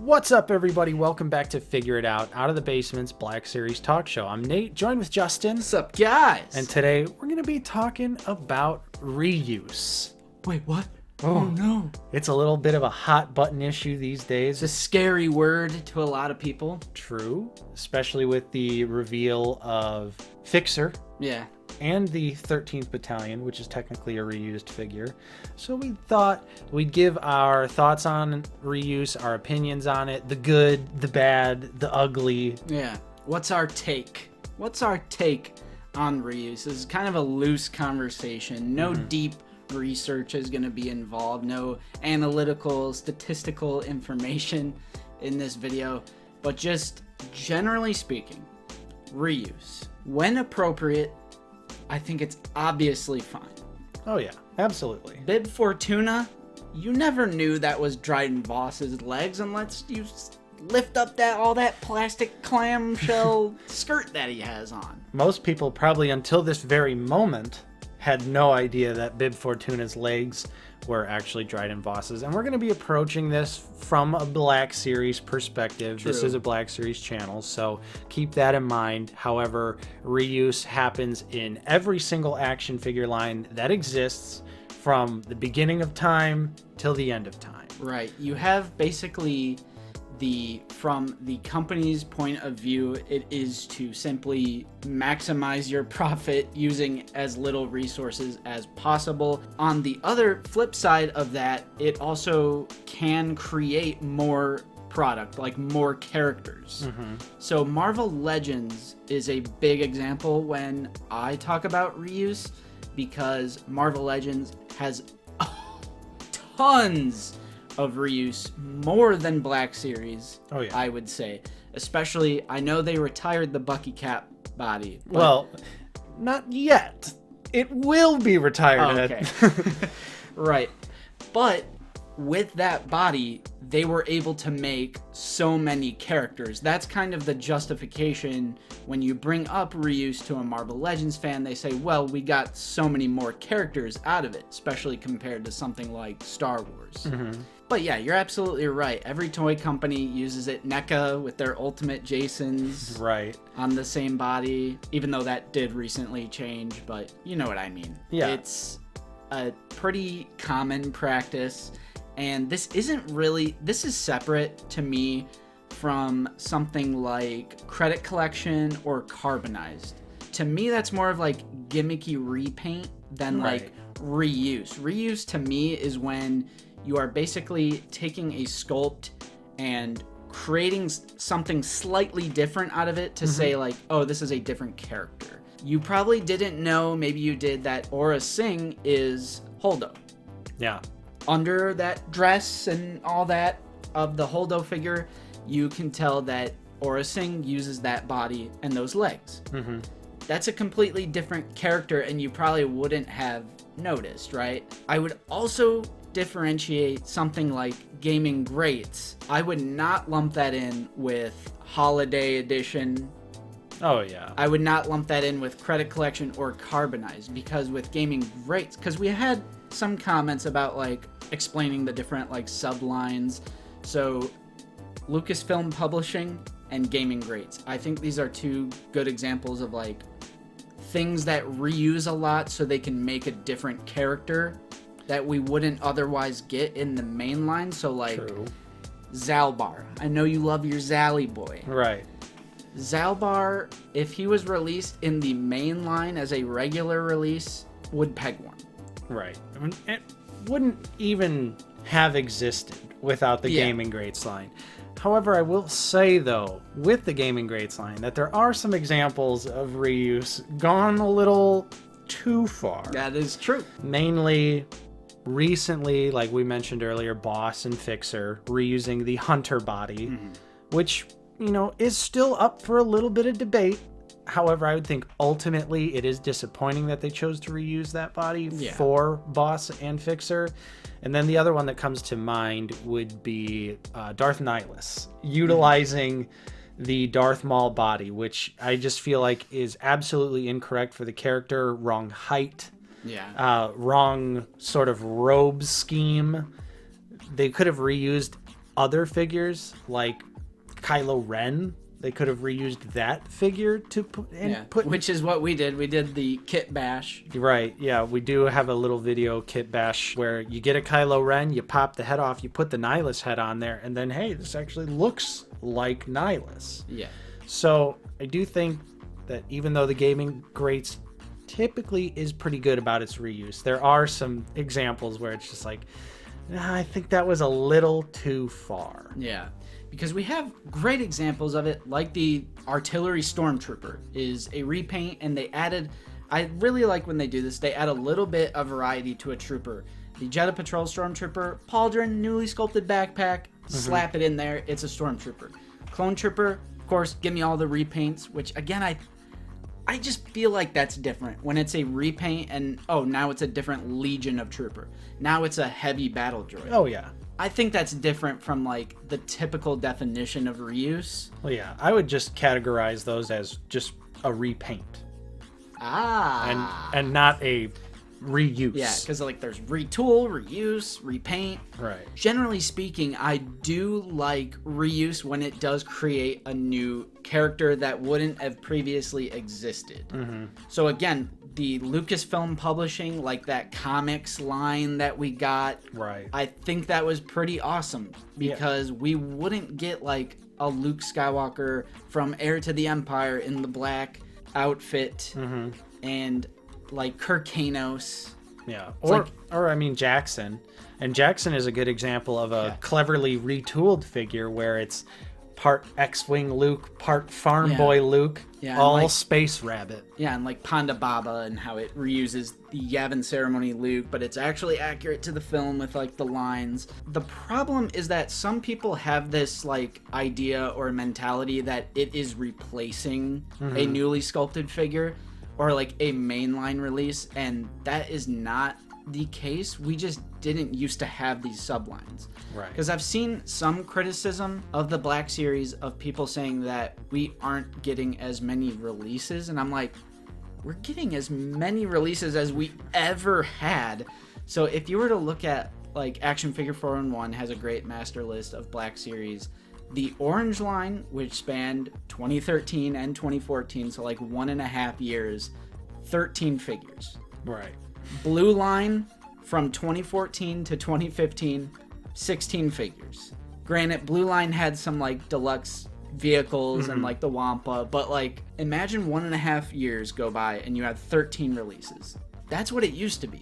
What's up, everybody? Welcome back to Figure It Out of the Basement's Black Series Talk Show. I'm Nate, joined with Justin. What's up, guys? And today we're going to be talking about reuse. Wait, what? Oh no. It's a little bit of a hot button issue these days. It's a scary word to a lot of people. True, especially with the reveal of Fixer. Yeah. And the 13th Battalion, which is technically a reused figure. So we thought we'd give our thoughts on reuse, our opinions on it, the good, the bad, the ugly. Yeah. What's our take? What's our take on reuse? This is kind of a loose conversation. No deep research is going to be involved. No analytical, statistical information in this video. But just generally speaking, reuse. When appropriate, I think it's obviously fine. Oh yeah, absolutely. Bib Fortuna, you never knew that was Dryden Voss's legs unless you lift up all that plastic clamshell skirt that he has on. Most people probably until this very moment had no idea that Bib Fortuna's legs were actually Dryden Voss's. And we're going to be approaching this from a Black Series perspective. True. This is a Black Series channel, so keep that in mind. However, reuse happens in every single action figure line that exists from the beginning of time till the end of time. Right. You have basically from the company's point of view, it is to simply maximize your profit using as little resources as possible. On the other flip side of that, it also can create more product, like more characters. So Marvel Legends is a big example when I talk about reuse, because Marvel Legends has tons of reuse, more than Black Series. Oh yeah, I would say. Especially, I know they retired the Bucky Cap body. Well, not yet. It will be retired. Okay. Right. But with that body, they were able to make so many characters. That's kind of the justification when you bring up reuse to a Marvel Legends fan. They say, well, we got so many more characters out of it, especially compared to something like Star Wars. But yeah, you're absolutely right. Every toy company uses it. NECA with their Ultimate Jasons on the same body, even though that did recently change, but you know what I mean. Yeah. It's a pretty common practice, and this is separate to me from something like Credit Collection or Carbonized. To me, that's more of like gimmicky repaint than like reuse. Reuse to me is when you are basically taking a sculpt and creating something slightly different out of it to say like, oh, this is a different character. You probably didn't know, maybe you did, that Aura Singh is Holdo. Yeah. Under that dress and all that of the Holdo figure, you can tell that Aura Singh uses that body and those legs. That's a completely different character, and you probably wouldn't have noticed, right? I would also differentiate something like Gaming Greats. I would not lump that in with Holiday Edition. Oh yeah. I would not lump that in with Credit Collection or Carbonized, because with Gaming Greats, because we had some comments about like explaining the different like sublines. So Lucasfilm Publishing and Gaming Greats, I think these are two good examples of like things that reuse a lot so they can make a different character that we wouldn't otherwise get in the main line. So like Zalbar. I know you love your Zally boy. Right. Zalbar, if he was released in the main line as a regular release, would peg one. Right. I mean, it wouldn't even have existed without the Gaming Greats line. However, I will say, though, with the Gaming Greats line, that there are some examples of reuse gone a little too far. That is true. Mainly, recently, like we mentioned earlier, Boss and Fixer reusing the Hunter body, which, you know, is still up for a little bit of debate. However, I would think ultimately it is disappointing that they chose to reuse that body for Boss and Fixer. And then the other one that comes to mind would be Darth Nihilus, utilizing the Darth Maul body, which I just feel like is absolutely incorrect for the character. Wrong height. Wrong sort of robe scheme. They could have reused other figures like Kylo Ren. They could have reused that figure to put which is what we did. We did the kit bash. Right, yeah. We do have a little video kit bash where you get a Kylo Ren, you pop the head off, you put the Nihilus head on there, and then, hey, this actually looks like Nihilus. Yeah. So I do think that even though the Gaming Greats typically is pretty good about its reuse, there are some examples where it's just like, I think that was a little too far. Yeah. Because we have great examples of it, like the Artillery Stormtrooper is a repaint, and they added, I really like when they do this, they add a little bit of variety to a trooper. The Jedha Patrol Stormtrooper, Pauldron, newly sculpted backpack, slap it in there, it's a Stormtrooper. Clone Trooper, of course, give me all the repaints, which again, I just feel like that's different when it's a repaint and, oh, now it's a different Legion of Trooper. Now it's a heavy battle droid. Oh, yeah. I think that's different from, like, the typical definition of reuse. Well, yeah, I would just categorize those as just a repaint. And not a reuse. Yeah, because, like, there's retool, reuse, repaint. Right. Generally speaking, I do like reuse when it does create a new character that wouldn't have previously existed. So, again, the Lucasfilm Publishing, like that comics line that we got, right? I think that was pretty awesome because we wouldn't get like a Luke Skywalker from Heir to the Empire in the black outfit and like Kirkanos. Yeah, or I mean Jackson, and Jackson is a good example of a cleverly retooled figure where it's part X-Wing Luke, part Farm Boy Luke, all like, Space Rabbit. Yeah, and like Ponda Baba and how it reuses the Yavin Ceremony Luke, but it's actually accurate to the film with like the lines. The problem is that some people have this like idea or mentality that it is replacing a newly sculpted figure or like a mainline release, and that is not the case. We just didn't used to have these sublines. Right. Because I've seen some criticism of the Black Series of people saying that we aren't getting as many releases, and I'm like, we're getting as many releases as we ever had. So if you were to look at like Action Figure 4-in-1 has a great master list of Black Series. The orange line, which spanned 2013 and 2014, so like 1.5 years, 13 figures. Right. Blue line from 2014 to 2015, 16 figures. Granted, Blue line had some like deluxe vehicles and like the Wampa, but like imagine 1.5 years go by and you had 13 releases. That's what it used to be.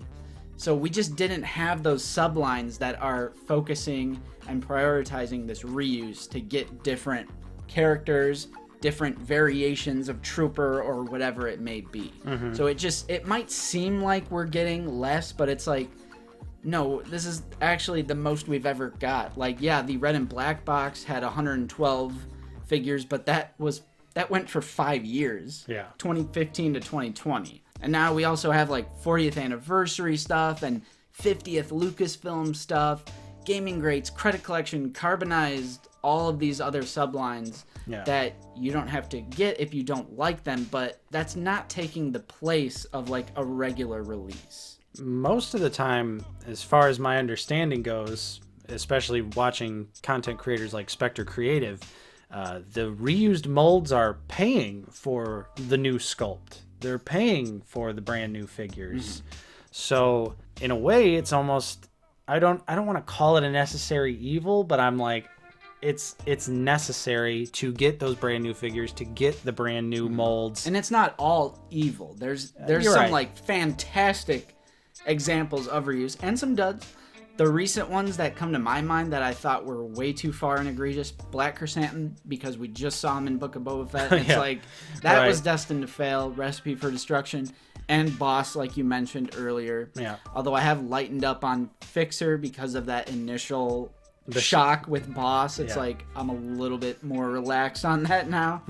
So we just didn't have those sublines that are focusing and prioritizing this reuse to get different characters, different variations of trooper or whatever it may be. So it might seem like we're getting less, but it's like, no, this is actually the most we've ever got. Like, yeah, the red and black box had 112 figures, but that went for 5 years. Yeah. 2015 to 2020. And now we also have like 40th anniversary stuff and 50th Lucasfilm stuff, Gaming Greats, Credit Collection, Carbonized, all of these other sublines that you don't have to get if you don't like them, but that's not taking the place of like a regular release. Most of the time, as far as my understanding goes, especially watching content creators like Spectre Creative, the reused molds are paying for the new sculpt. They're paying for the brand new figures. So in a way, it's almost, I don't want to call it a necessary evil, but I'm like, it's necessary to get those brand new figures, to get the brand new molds. And it's not all evil. There's some like fantastic examples of reuse and some duds. The recent ones that come to my mind that I thought were way too far and egregious, Black Chrysanthemum, because we just saw him in Book of Boba Fett. It's like, that was destined to fail, Recipe for Destruction. And Boss, like you mentioned earlier. Yeah. Although I have lightened up on Fixer because of that initial shock with Boss. It's like, I'm a little bit more relaxed on that now.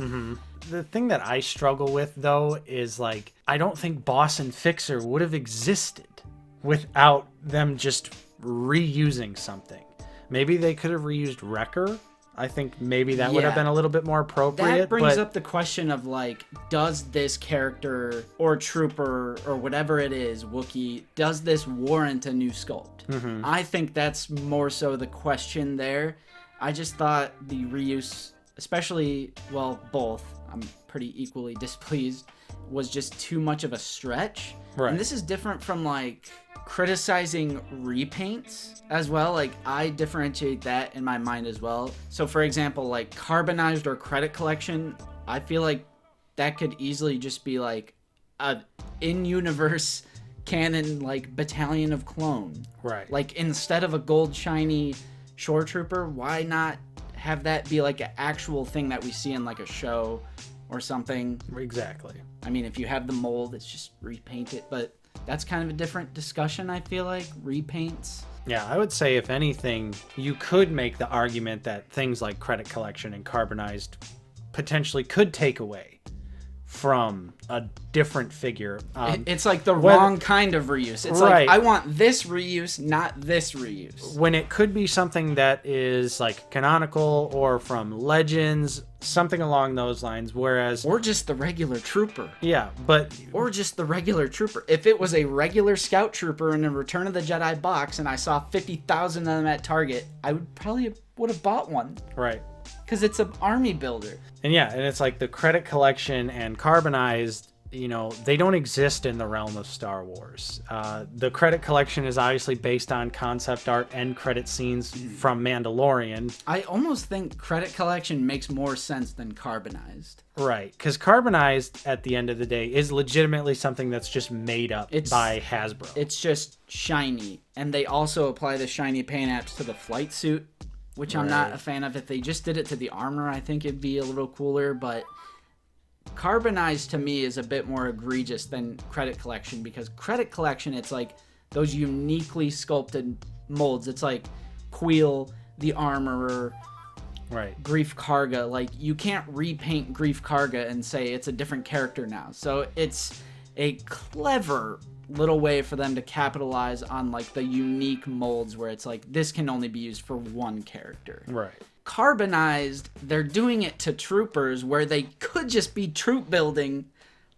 The thing that I struggle with, though, is like, I don't think Boss and Fixer would have existed without them just reusing something. Maybe they could have reused Wrecker. I think maybe that would have been a little bit more appropriate. That brings up the question of like, does this character or trooper or whatever it is, Wookiee, does this warrant a new sculpt? I think that's more so the question there. I just thought the reuse, especially, well, both, I'm pretty equally displeased, was just too much of a stretch. Right. And this is different from, like, criticizing repaints as well. Like, I differentiate that in my mind as well. So, for example, like, Carbonized or Credit Collection, I feel like that could easily just be, like, a in-universe canon, like, battalion of clone. Right. Like, instead of a gold shiny shore trooper, why not have that be like an actual thing that we see in like a show or something? Exactly. I mean, if you have the mold, it's just repaint it, but that's kind of a different discussion, I feel like. Repaints. Yeah, I would say if anything, you could make the argument that things like Credit Collection and Carbonized potentially could take away from a different figure. It's like the wrong kind of reuse. It's right. like, I want this reuse, not this reuse. When it could be something that is like canonical or from Legends, something along those lines, whereas... Or just the regular trooper. Yeah, but... Or just the regular trooper. If it was a regular scout trooper in a Return of the Jedi box and I saw 50,000 of them at Target, I would have bought one. Right. Because it's an army builder. And yeah, and it's like the Credit Collection and Carbonized, you know, they don't exist in the realm of Star Wars. The Credit Collection is obviously based on concept art and credit scenes from Mandalorian. I almost think Credit Collection makes more sense than Carbonized. Right, because Carbonized, at the end of the day, is legitimately something that's just made up by Hasbro. It's just shiny. And they also apply the shiny paint apps to the flight suit, which I'm not a fan of. If they just did it to the armor, I think it'd be a little cooler, but Carbonized to me is a bit more egregious than Credit Collection, because Credit Collection, it's like those uniquely sculpted molds. It's like Queel, the Armorer, right, Grief Karga. Like, you can't repaint Grief Karga and say it's a different character now. So it's a clever little way for them to capitalize on like the unique molds where it's like this can only be used for one character. Right. Carbonized, they're doing it to troopers where they could just be troop building.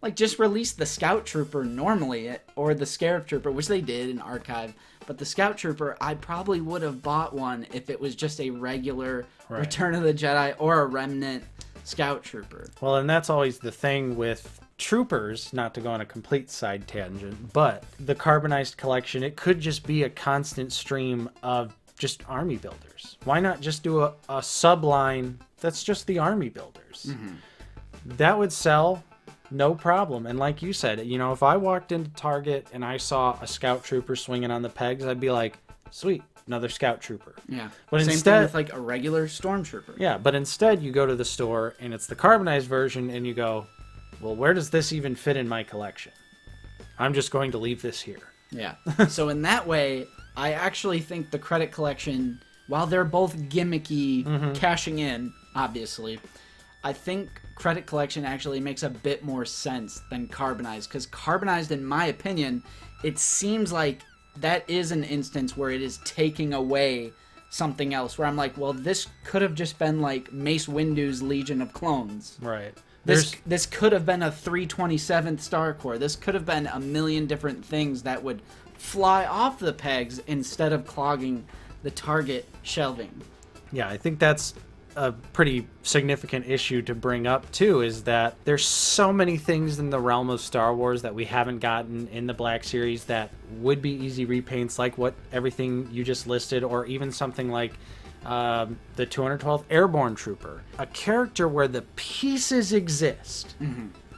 Like, just release the Scout Trooper normally, or the Scarab Trooper, which they did in Archive. But the Scout Trooper, I probably would have bought one if it was just a regular Return of the Jedi or a Remnant Scout Trooper. Well, and that's always the thing with troopers, not to go on a complete side tangent, but the Carbonized collection, it could just be a constant stream of just army builders. Why not just do a subline that's just the army builders? Mm-hmm. That would sell, no problem. And like you said, you know, if I walked into Target and I saw a Scout Trooper swinging on the pegs, I'd be like, sweet, another Scout Trooper. Yeah. But Same instead, thing with like a regular Stormtrooper. Yeah, but instead you go to the store and it's the Carbonized version and you go, well, where does this even fit in my collection? I'm just going to leave this here. Yeah. So in that way, I actually think the Credit Collection, while they're both gimmicky, cashing in, obviously, I think Credit Collection actually makes a bit more sense than Carbonized. Because Carbonized, in my opinion, it seems like that is an instance where it is taking away something else. Where I'm like, well, this could have just been like Mace Windu's Legion of Clones. Right. This could have been a 327th Star Corps. This could have been a million different things that would fly off the pegs instead of clogging the Target shelving. Yeah, I think that's a pretty significant issue to bring up too, is that there's so many things in the realm of Star Wars that we haven't gotten in the Black Series that would be easy repaints, like what everything you just listed, or even something like the 212th Airborne Trooper, a character where the pieces exist.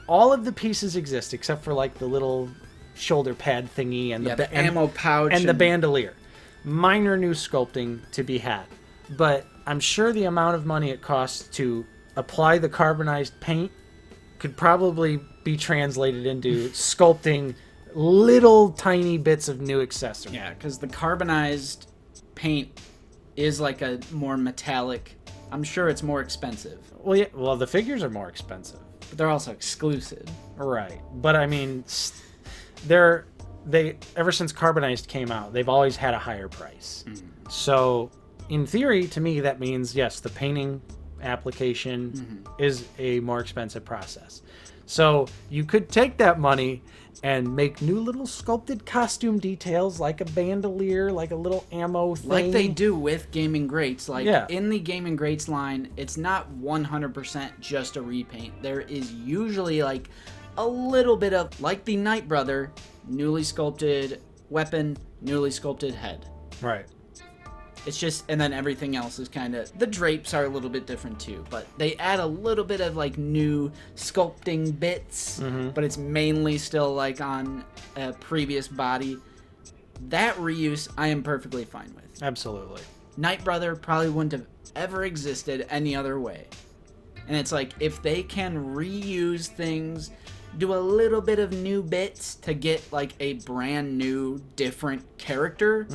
All of the pieces exist except for like the little shoulder pad thingy and the ammo pouch and the bandolier. Minor new sculpting to be had, but I'm sure the amount of money it costs to apply the Carbonized paint could probably be translated into sculpting little tiny bits of new accessories. Yeah, because the Carbonized paint is like a more metallic. I'm sure it's more expensive. Well, yeah. Well, the figures are more expensive, but they're also exclusive. Right. But I mean, they ever since Carbonized came out, they've always had a higher price. So, in theory, to me, that means yes, the painting application is a more expensive process. So you could take that money and make new little sculpted costume details, like a bandolier, like a little ammo thing. Like they do with Gaming Greats. Like, Yeah. in the Gaming Greats line, it's not 100% just a repaint. There is usually, like, a little bit of, like the Knight Brother, newly sculpted weapon, newly sculpted head. Right. It's just, and then everything else is kind of, the drapes are a little bit different too, but they add a little bit of like new sculpting bits, but it's mainly still like on a previous body. That reuse I am perfectly fine with. Absolutely. Knight Brother probably wouldn't have ever existed any other way. And it's like, if they can reuse things, do a little bit of new bits to get like a brand new, different character,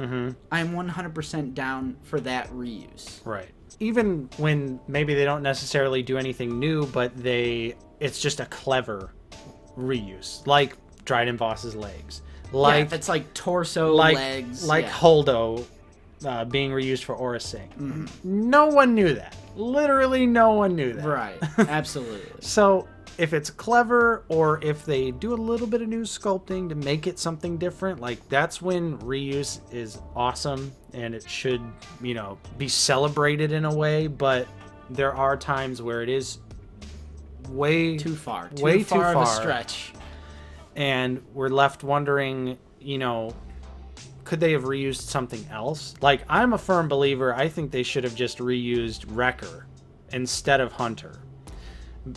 I'm 100% down for that reuse. Right. Even when maybe they don't necessarily do anything new, but it's just a clever reuse, like Dryden Voss's legs, like if it's like torso, legs, like Holdo being reused for Aura Singh. No one knew that. Literally, no one knew that. Right. Absolutely. So if it's clever, or if they do a little bit of new sculpting to make it something different, like that's when reuse is awesome, and it should, be celebrated in a way. But there are times where it is way too far of a stretch, and we're left wondering, could they have reused something else? Like, I'm a firm believer, I think they should have just reused Wrecker instead of Hunter.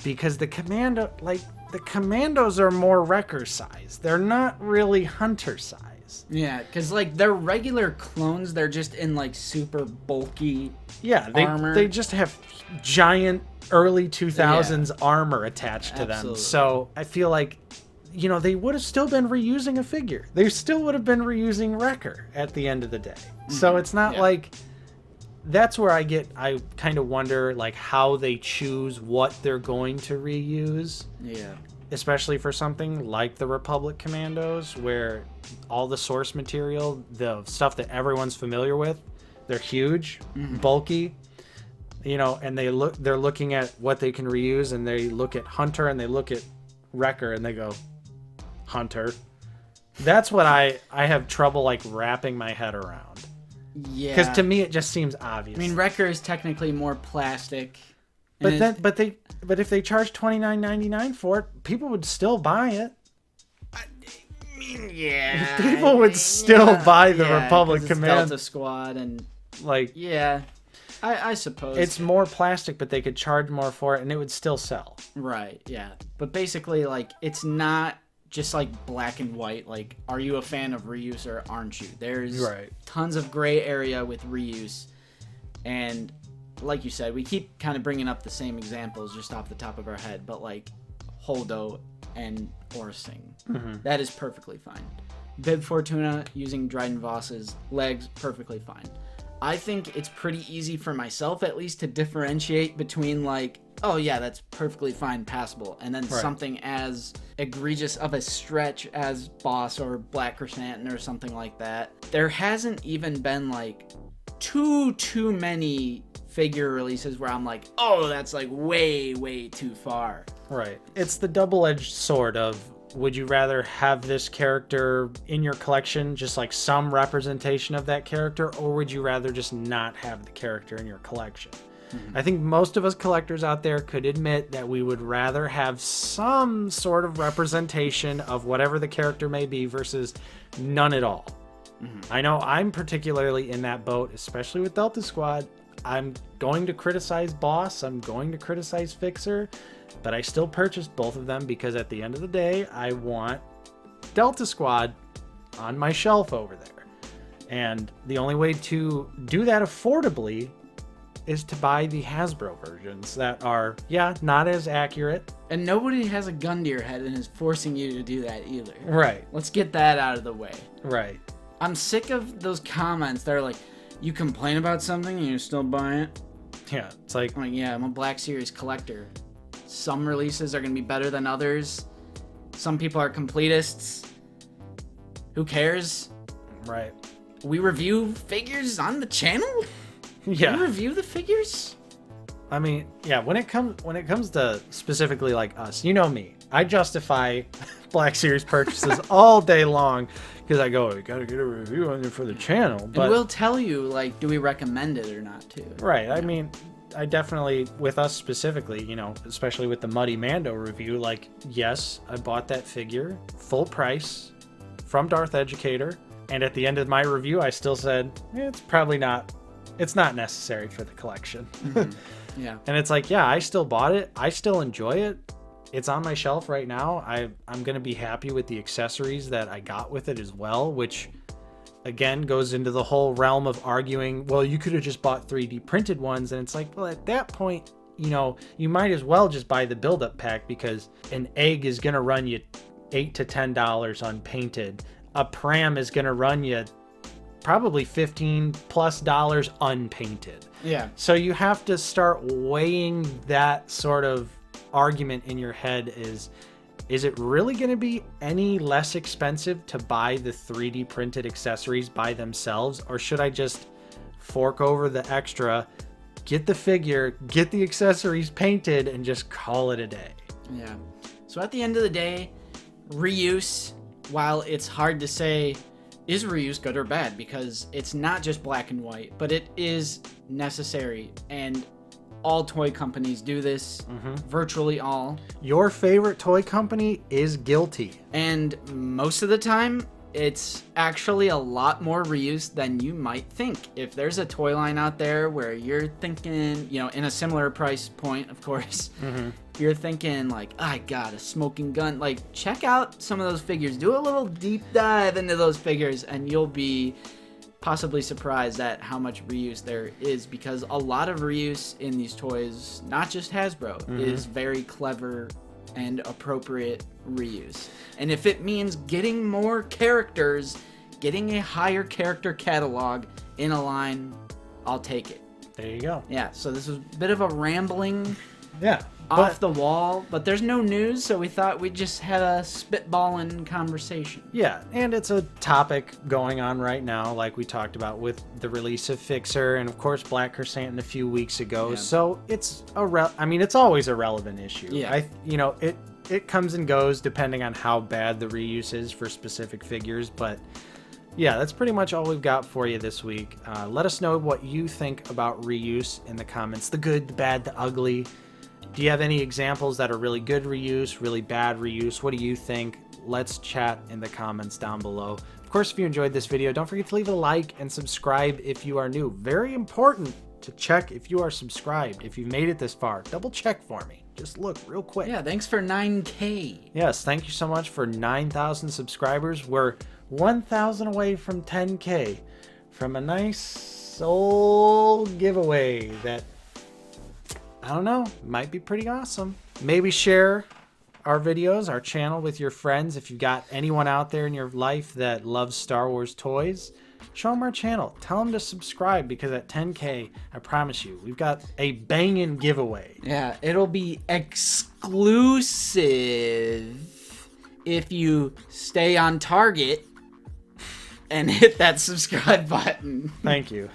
Because the commandos are more Wrecker size. They're not really Hunter size. Yeah, because like they're regular clones. They're just in like super bulky armor. They just have giant early 2000s armor attached to them. So I feel like, they would have still been reusing a figure. They still would have been reusing Wrecker at the end of the day. So it's not like... That's where I kind of wonder, like, how they choose what they're going to reuse. Yeah. Especially for something like the Republic Commandos, where all the source material, the stuff that everyone's familiar with, they're huge, bulky, and they're looking at what they can reuse, and they look at Hunter and they look at Wrecker and they go, Hunter. That's what I have trouble, like, wrapping my head around. Yeah, because to me it just seems obvious. I mean, Wrecker is technically more plastic, but if they charge $29.99 for it, people would still buy it. I mean, yeah, people would still buy the Republic Command Delta Squad, and like, I suppose it's more plastic, but they could charge more for it, and it would still sell. Right? Yeah, but basically, like, it's not just like black and white. Like, are you a fan of reuse or aren't you? There's tons of gray area with reuse, and like you said, we keep kind of bringing up the same examples just off the top of our head, but like Holdo and Aura Singh, that is perfectly fine. Bib Fortuna using Dryden Voss's legs, perfectly fine. I think it's pretty easy for myself, at least, to differentiate between like, oh yeah, that's perfectly fine, passable, and then something as egregious of a stretch as Boss or Black Chrysanthemum or something like that. There hasn't even been like too many figure releases where I'm like, oh, that's like way too far. Right. It's the double-edged sword of, would you rather have this character in your collection, just like some representation of that character, or would you rather just not have the character in your collection? I think most of us collectors out there could admit that we would rather have some sort of representation of whatever the character may be versus none at all. I know I'm particularly in that boat, especially with Delta Squad. I'm going to criticize Boss, I'm going to criticize Fixer, but I still purchased both of them because at the end of the day, I want Delta Squad on my shelf over there. And the only way to do that affordably is to buy the Hasbro versions that are, not as accurate. And nobody has a gun to your head and is forcing you to do that either. Right. Let's get that out of the way. Right. I'm sick of those comments that are like, you complain about something and you still buy it? Yeah, it's like... I'm a Black Series collector. Some releases are going to be better than others. Some people are completists. Who cares? Right. We review figures on the channel? Yeah. We review the figures? I mean, when it comes to specifically like us, you know me. I justify Black Series purchases all day long because I go, we gotta get a review on it for the channel. But and we'll tell you, like, do we recommend it or not, too? Right. I mean, I definitely, with us specifically, you know, especially with the Muddy Mando review, like, yes, I bought that figure full price from Darth Educator. And at the end of my review, I still said, it's not necessary for the collection. Mm-hmm. Yeah. And it's like, yeah, I still bought it. I still enjoy it. It's on my shelf right now. I'm going to be happy with the accessories that I got with it as well, which again goes into the whole realm of arguing, well, you could have just bought 3D printed ones. And it's like, well, at that point, you know, you might as well just buy the build-up pack because an egg is going to run you $8 to $10 unpainted. A pram is going to run you probably $15+ unpainted. Yeah. So you have to start weighing that sort of argument in your head. Is it really going to be any less expensive to buy the 3D printed accessories by themselves, or should I just fork over the extra, get the figure, get the accessories painted, and just call it a day? Yeah. So at the end of the day, reuse, while it's hard to say is reuse good or bad, because it's not just black and white, but it is necessary, and all toy companies do this. Virtually all. Your favorite toy company is guilty. And most of the time, it's actually a lot more reuse than you might think. If there's a toy line out there where you're thinking, you know, in a similar price point, of course, you're thinking like, I got a smoking gun, like, check out some of those figures. Do a little deep dive into those figures, and you'll be possibly surprised at how much reuse there is, because a lot of reuse in these toys, not just Hasbro, is very clever and appropriate reuse. And if it means getting more characters, getting a higher character catalog in a line, I'll take it. There you go. Yeah, so this was a bit of a rambling, Yeah. off the wall, but there's no news, so we thought we'd just have a spitballing conversation. Yeah, and it's a topic going on right now, like we talked about with the release of Fixer and of course Black Chrysanthemum a few weeks ago. Yeah. So it's it's always a relevant issue. Yeah. It comes and goes depending on how bad the reuse is for specific figures, but yeah, that's pretty much all we've got for you this week. Let us know what you think about reuse in the comments, the good, the bad, the ugly. Do you have any examples that are really good reuse, really bad reuse? What do you think? Let's chat in the comments down below. Of course, if you enjoyed this video, don't forget to leave a like and subscribe if you are new. Very important to check if you are subscribed. If you've made it this far, double check for me. Just look real quick. Yeah, thanks for 9K. Yes, thank you so much for 9,000 subscribers. We're 1,000 away from 10K from a nice old giveaway that, I don't know, might be pretty awesome. Maybe share our videos, our channel with your friends. If you've got anyone out there in your life that loves Star Wars toys, show them our channel. Tell them to subscribe, because at 10K, I promise you, we've got a banging giveaway. Yeah, it'll be exclusive if you stay on target and hit that subscribe button. Thank you.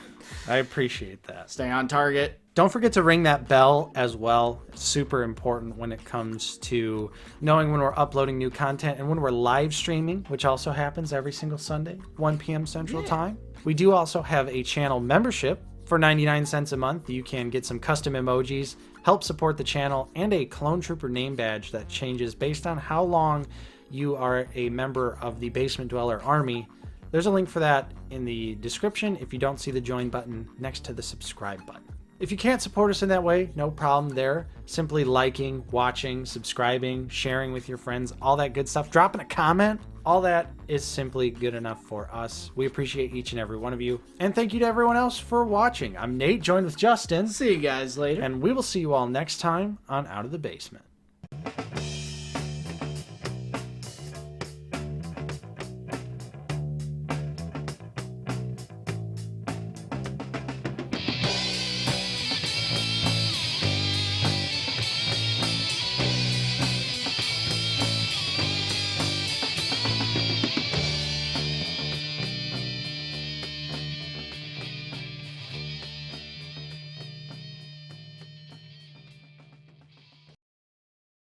I appreciate that. Stay on target. Don't forget to ring that bell as well. It's super important when it comes to knowing when we're uploading new content and when we're live streaming, which also happens every single Sunday, 1 p.m. Central Time. We do also have a channel membership. For 99 cents a month, you can get some custom emojis, help support the channel, and a Clone Trooper name badge that changes based on how long you are a member of the Basement Dweller Army. There's a link for that in the description if you don't see the join button next to the subscribe button. If you can't support us in that way, no problem there. Simply liking, watching, subscribing, sharing with your friends, all that good stuff. Dropping a comment, all that is simply good enough for us. We appreciate each and every one of you. And thank you to everyone else for watching. I'm Nate, joined with Justin. See you guys later. And we will see you all next time on Out of the Basement.